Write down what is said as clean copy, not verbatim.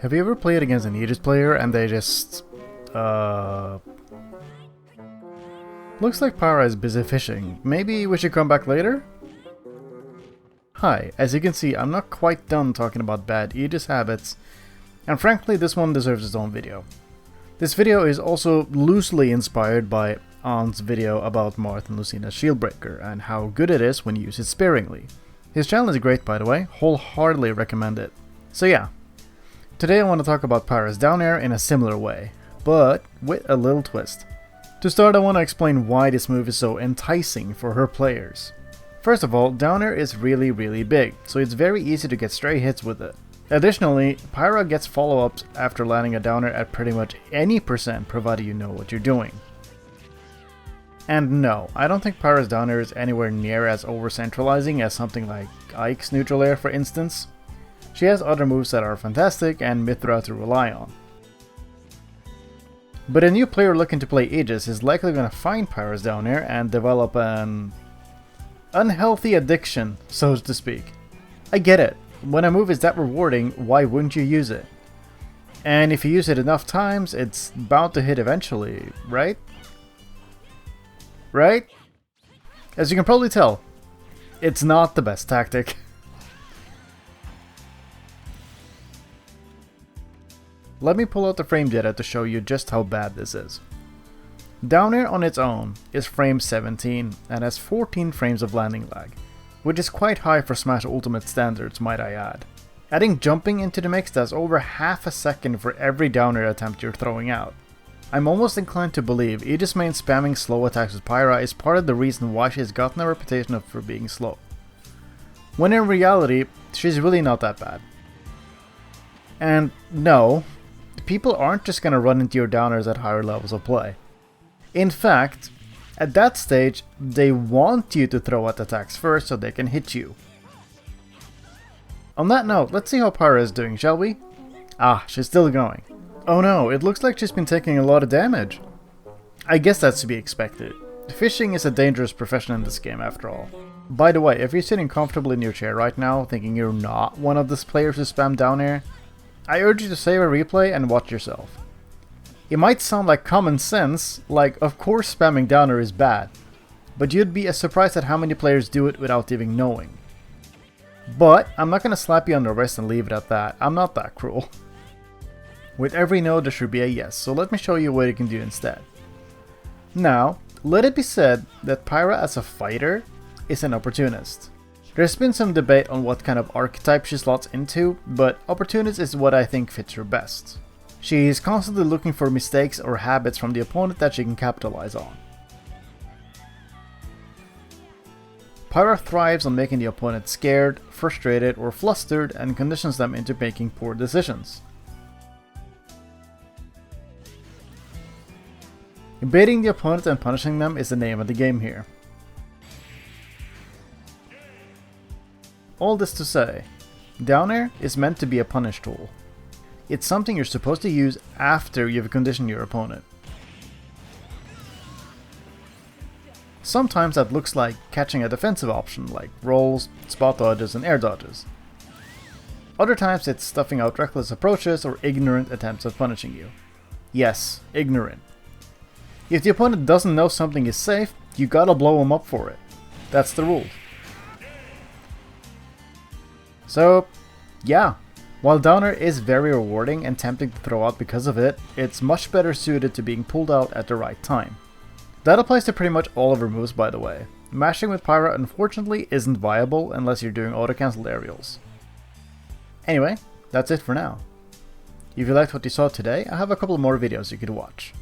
Have you ever played against an Aegis player and they just... Looks like Pyra is busy fishing. Maybe we should come back later? Hi, as you can see, I'm not quite done talking about bad Aegis habits, and frankly this one deserves its own video. This video is also loosely inspired by On's video about Marth and Lucina's Shieldbreaker and how good it is when you use it sparingly. His channel is great, by the way, wholeheartedly recommend it. So yeah, today I want to talk about Pyra's down air in a similar way, but with a little twist. To start, I want to explain why this move is so enticing for her players. First of all, down air is really big, so it's very easy to get stray hits with it. Additionally, Pyra gets follow-ups after landing a down air at pretty much any percent, provided you know what you're doing. And no, I don't think Pyra's down air is anywhere near as over-centralizing as something like Ike's neutral air, for instance. She has other moves that are fantastic and mythra to rely on. But a new player looking to play Aegis is likely going to find Pyra's down air and develop an unhealthy addiction, so to speak. I get it. When a move is that rewarding, why wouldn't you use it? And if you use it enough times, it's bound to hit eventually, right? Right? As you can probably tell, it's not the best tactic. Let me pull out the frame data to show you just how bad this is. Down air on its own is frame 17 and has 14 frames of landing lag, which is quite high for Smash Ultimate standards, might I add. Adding jumping into the mix does over half a second for every down air attempt you're throwing out. I'm almost inclined to believe Aegis main spamming slow attacks with Pyra is part of the reason why she has gotten a reputation for being slow, when in reality, she's really not that bad. And no, people aren't just gonna run into your downers at higher levels of play. In fact, at that stage, they want you to throw out attacks first so they can hit you. On that note, let's see how Pyra is doing, shall we? Ah, she's still going. Oh no, it looks like she's been taking a lot of damage. I guess that's to be expected. Fishing is a dangerous profession in this game after all. By the way, if you're sitting comfortably in your chair right now, thinking you're not one of these players who spam down air, I urge you to save a replay and watch yourself. It might sound like common sense, like of course spamming down air is bad, but you'd be surprised at how many players do it without even knowing. But I'm not gonna slap you on the wrist and leave it at that, I'm not that cruel. With every no there should be a yes, so let me show you what you can do instead. Now, let it be said that Pyra as a fighter is an opportunist. There's been some debate on what kind of archetype she slots into, but opportunist is what I think fits her best. She is constantly looking for mistakes or habits from the opponent that she can capitalize on. Pyra thrives on making the opponent scared, frustrated, or flustered and conditions them into making poor decisions. Baiting the opponent and punishing them is the name of the game here. All this to say, down air is meant to be a punish tool. It's something you're supposed to use after you've conditioned your opponent. Sometimes that looks like catching a defensive option like rolls, spot dodges, and air dodges. Other times it's stuffing out reckless approaches or ignorant attempts at punishing you. Yes, ignorant. If the opponent doesn't know something is safe, you gotta blow them up for it. That's the rule. So, yeah. While down air is very rewarding and tempting to throw out because of it, it's much better suited to being pulled out at the right time. That applies to pretty much all of her moves, by the way. Mashing with Pyra unfortunately isn't viable unless you're doing auto-cancelled aerials. Anyway, that's it for now. If you liked what you saw today, I have a couple more videos you could watch.